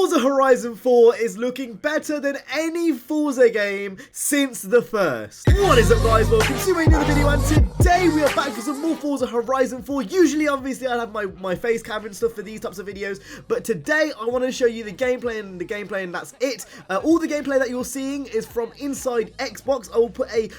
Forza Horizon 4 is looking better than any Forza game since the first. What is up, guys? Welcome to another video, and today we are back for some more Forza Horizon 4. Usually, obviously, I have my face cam and stuff for these types of videos, but today I want to show you the gameplay and that's it. All the gameplay that you're seeing is from inside Xbox. I will put a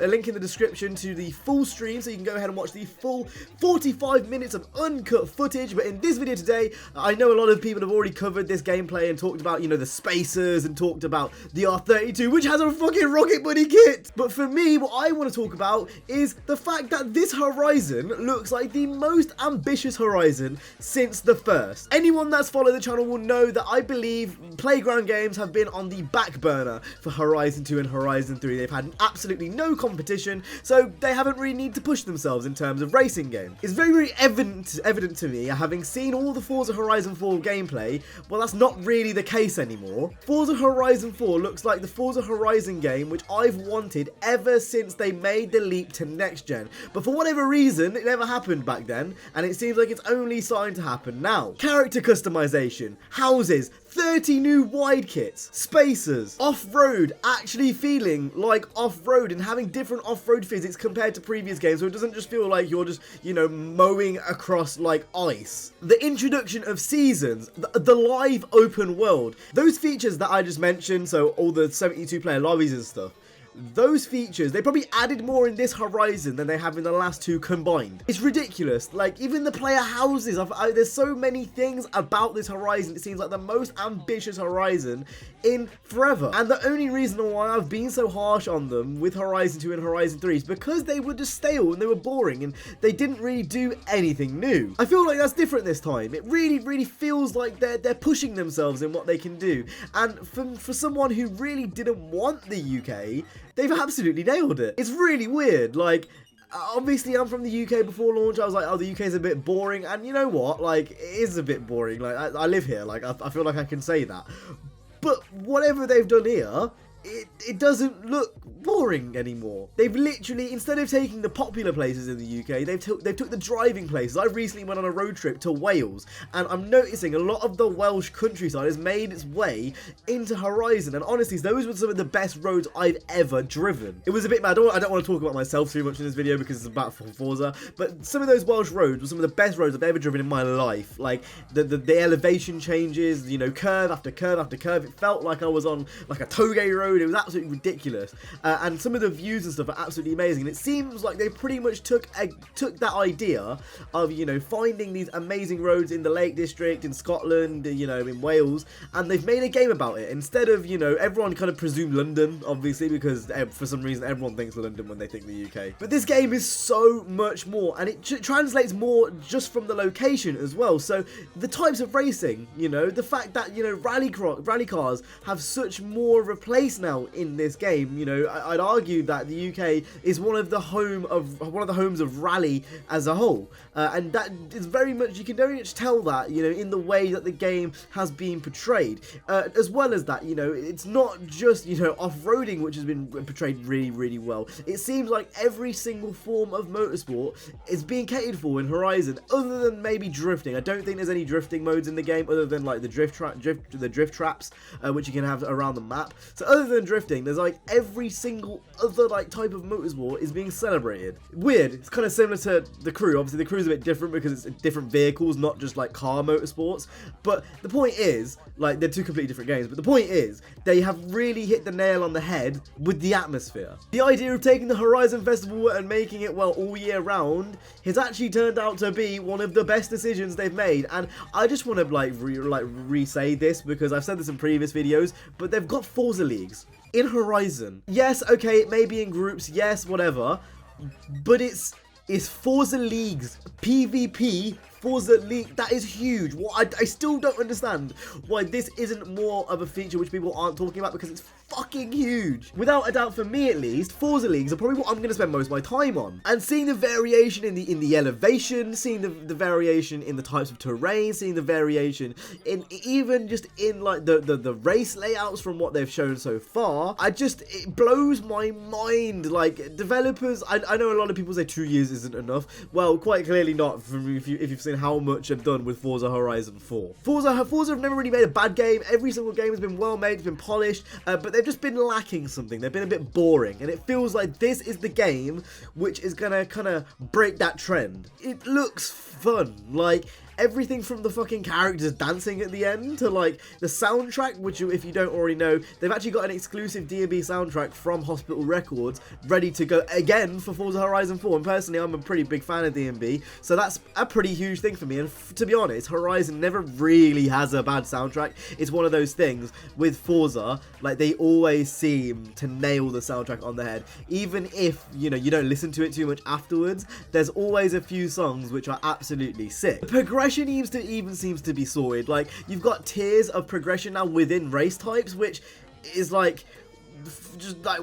link in the description to the full stream, so you can go ahead and watch the full 45 minutes of uncut footage. But in this video today, I know a lot of people have already covered this gameplay and talked about, you know, the spacers and talked about the R32, which has a fucking rocket buddy kit. But for me, what I want to talk about is the fact that this Horizon looks like the most ambitious Horizon since the first. Anyone that's followed the channel will know that I believe Playground Games have been on the back burner for Horizon 2 and Horizon 3. They've had absolutely no competition, so they haven't really needed to push themselves in terms of racing games. It's very, very evident to me, having seen all the Forza Horizon 4 gameplay, well, that's not really the case anymore. Forza Horizon 4 looks like the Forza Horizon game which I've wanted ever since they made the leap to next gen. But for whatever reason, it never happened back then, and it seems like it's only starting to happen now. Character customization, houses, 30 new wide kits, spacers, off-road, actually feeling like off-road and having different off-road physics compared to previous games, so it doesn't just feel like you're just, you know, mowing across like ice. The introduction of seasons, the live open world, those features that I just mentioned, so all the 72 player lobbies and stuff, those features, they probably added more in this Horizon than they have in the last two combined. It's ridiculous. Like, even the player houses, there's so many things about this Horizon. It seems like the most ambitious Horizon in forever. And the only reason why I've been so harsh on them with Horizon 2 and Horizon 3 is because they were just stale and they were boring and they didn't really do anything new. I feel like that's different this time. It really, really feels like they're pushing themselves in what they can do. And for someone who really didn't want the UK, they've absolutely nailed it. It's really weird. Like, obviously I'm from the UK before launch. I was like, oh, the UK is a bit boring, and you know what, like, it is a bit boring. Like, I live here, like, I feel like I can say that. But whatever they've done here, it doesn't look boring anymore. They've literally, instead of taking the popular places in the UK, they've took the driving places. I recently went on a road trip to Wales, and I'm noticing a lot of the Welsh countryside has made its way into Horizon, and honestly, those were some of the best roads I've ever driven. It was a bit mad. I don't want to talk about myself too much in this video because it's about Forza, but some of those Welsh roads were some of the best roads I've ever driven in my life. Like, the elevation changes, you know, curve after curve after curve. It felt like I was on like a toge road. It was absolutely ridiculous, and some of the views and stuff are absolutely amazing. And it seems like they pretty much took that idea of, you know, finding these amazing roads in the Lake District, in Scotland, you know, in Wales, and they've made a game about it. Instead of, you know, everyone kind of presumed London, obviously, because for some reason everyone thinks London when they think the UK. But this game is so much more, and it translates more just from the location as well. So the types of racing, you know, the fact that, you know, rally cars have such more of a place now in this game. You know, I'd argue that the UK is one of the homes of rally as a whole, and that is very much, you can very much tell that, you know, in the way that the game has been portrayed, as well as that, you know, it's not just, you know, off-roading which has been portrayed really, really well. It seems like every single form of motorsport is being catered for in Horizon, other than maybe drifting. I don't think there's any drifting modes in the game other than like the drift traps, which you can have around the map. So other than drifting, there's like every single other like type of motorsport is being celebrated. Weird. It's kind of similar to the Crew. Obviously the Crew is a bit different because it's different vehicles, not just like car motorsports. But the point is, like, they're two completely different games, but the point is they have really hit the nail on the head with the atmosphere. The idea of taking the Horizon Festival and making it, well, all year round has actually turned out to be one of the best decisions they've made. And I just want to like re-say this because I've said this in previous videos, but they've got Forza leagues in Horizon. Yes, okay, it may be in groups, yes, whatever, but it's Forza leagues, PvP, Forza League. That is huge. What I still don't understand why this isn't more of a feature which people aren't talking about, because it's fucking huge. Without a doubt, for me at least, Forza Leagues are probably what I'm going to spend most of my time on. And seeing the variation in the elevation, seeing the variation in the types of terrain, seeing the variation in even just in like the race layouts from what they've shown so far, it blows my mind. Like, developers, I know a lot of people say 2 years isn't enough. Well, quite clearly not, if you've seen in how much I've done with Forza Horizon 4. Forza have never really made a bad game. Every single game has been well made, it's been polished, but they've just been lacking something. They've been a bit boring, and it feels like this is the game which is gonna kind of break that trend. It looks fun, like everything from the fucking characters dancing at the end to like the soundtrack, which if you don't already know, they've actually got an exclusive D&B soundtrack from Hospital Records ready to go again for Forza Horizon 4, and personally I'm a pretty big fan of D&B, so that's a pretty huge thing for me. And to be honest, Horizon never really has a bad soundtrack. It's one of those things with Forza, like they always seem to nail the soundtrack on the head, even if, you know, you don't listen to it too much afterwards. There's always a few songs which are absolutely sick. The progression even seems to be sorted. Like, you've got tiers of progression now within race types, which is like, just like,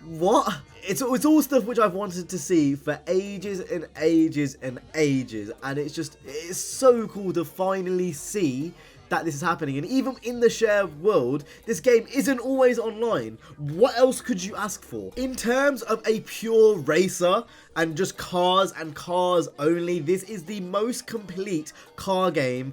what? It's all stuff which I've wanted to see for ages and ages and ages, and it's so cool to finally see that this is happening. And even in the shared world, this game isn't always online. What else could you ask for? In terms of a pure racer and just cars and cars only, this is the most complete car game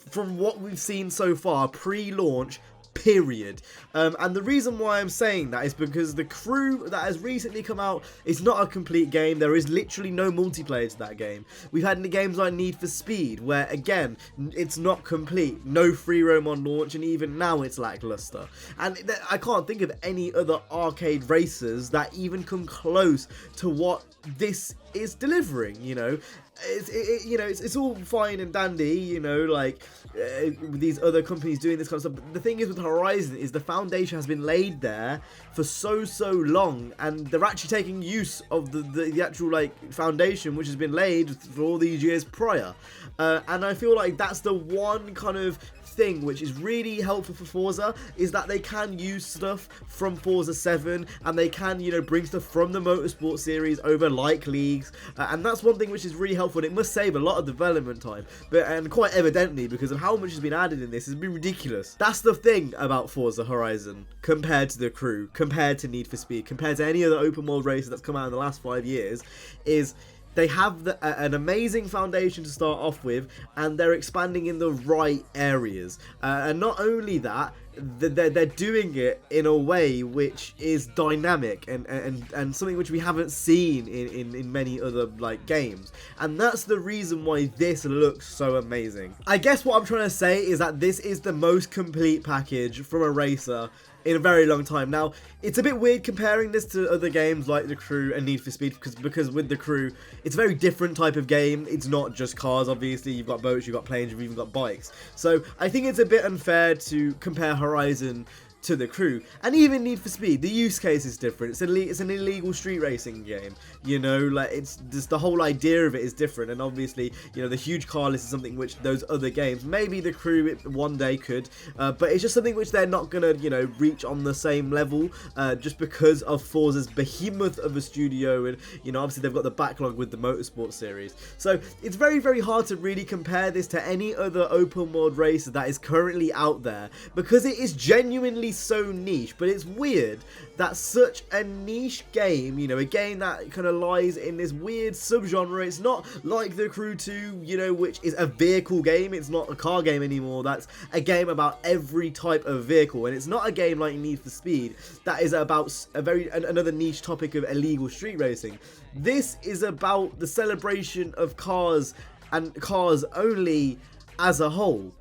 from what we've seen so far pre-launch, period. And the reason why I'm saying that is because the Crew that has recently come out is not a complete game. There is literally no multiplayer to that game. We've had games like Need for Speed, where again, it's not complete. No free roam on launch, and even now it's lackluster. And I can't think of any other arcade racers that even come close to what this is delivering, you know. It's all fine and dandy, you know, like with these other companies doing this kind of stuff. But the thing is with Horizon is the foundation has been laid there for so long, and they're actually taking use of the actual like foundation which has been laid for all these years prior. And I feel like that's the one kind of thing which is really helpful for Forza, is that they can use stuff from Forza 7, and they can, you know, bring stuff from the Motorsport series over, like leagues, and that's one thing which is really helpful. And it must save a lot of development time, and quite evidently, because of how much has been added in this, it's been ridiculous. That's the thing about Forza Horizon compared to the Crew, compared to Need for Speed, compared to any other open world racer that's come out in the last 5 years, is they have an amazing foundation to start off with, and they're expanding in the right areas. And not only that, they're doing it in a way which is dynamic and something which we haven't seen in many other like games. And that's the reason why this looks so amazing. I guess what I'm trying to say is that this is the most complete package from a racer in a very long time. Now, it's a bit weird comparing this to other games like The Crew and Need for Speed, because with The Crew, it's a very different type of game. It's not just cars, obviously. You've got boats, you've got planes, you've even got bikes. So I think it's a bit unfair to compare Horizon to The Crew, and even Need for Speed. The use case is different. It's an illegal street racing game, you know, like it's just the whole idea of it is different. And obviously, you know, the huge car list is something which those other games, maybe The Crew one day could, but it's just something which they're not gonna, you know, reach on the same level, just because of Forza's behemoth of a studio, and you know, obviously they've got the backlog with the Motorsport series. So it's very hard to really compare this to any other open world racer that is currently out there, because it is genuinely so niche. But it's weird that such a niche game, you know, a game that kind of lies in this weird subgenre, it's not like The Crew 2, you know, which is a vehicle game. It's not a car game anymore. That's a game about every type of vehicle, and it's not a game like Need for Speed that is about another niche topic of illegal street racing. This is about the celebration of cars and cars only as a whole.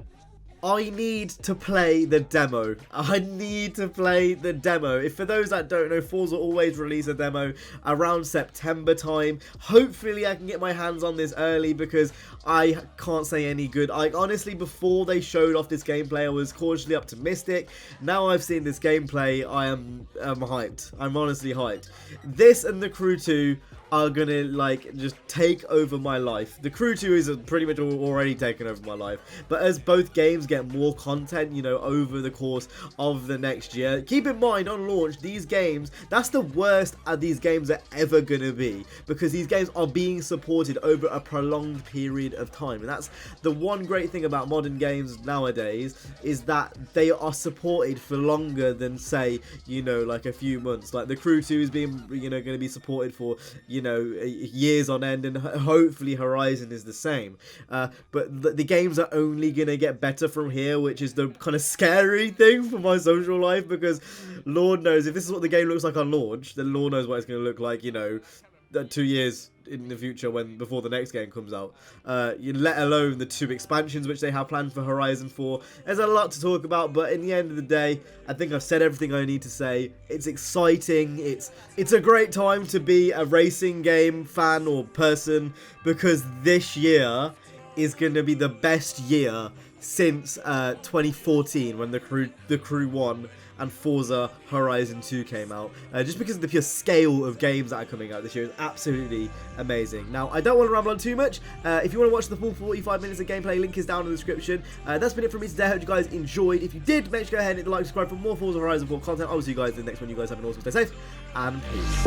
I need to play the demo. I need to play the demo. If for those that don't know, Forza always release a demo around September time. Hopefully I can get my hands on this early, because I can't say any good. I honestly, before they showed off this gameplay, I was cautiously optimistic. Now I've seen this gameplay, I'm hyped. I'm honestly hyped. This and The Crew 2 are gonna like just take over my life. The Crew 2 is pretty much already taken over my life, but as both games get more content, you know, over the course of the next year, keep in mind on launch, these games, that's the worst these games are ever gonna be, because these games are being supported over a prolonged period of time. And that's the one great thing about modern games nowadays, is that they are supported for longer than, say, you know, like a few months. Like The Crew 2 is being, you know, going to be supported for, you you know, years on end, and hopefully Horizon is the same. But the games are only gonna get better from here, which is the kind of scary thing for my social life, because Lord knows if this is what the game looks like on launch, then Lord knows what it's gonna look like, you know, 2 years in the future before the next game comes out. Let alone the 2 expansions which they have planned for Horizon 4. There's a lot to talk about, but in the end of the day, I think I've said everything I need to say. It's exciting. It's a great time to be a racing game fan or person, because this year is going to be the best year since 2014, when the Crew 1 and Forza Horizon 2 came out. Just because of the pure scale of games that are coming out this year is absolutely amazing. Now, I don't want to ramble on too much. If you want to watch the full 45 minutes of gameplay, link is down in the description. That's been it from me today. I hope you guys enjoyed. If you did, make sure to go ahead and hit the like, subscribe for more Forza Horizon 4 content. I'll see you guys in the next one. You guys have an awesome, stay safe, and peace.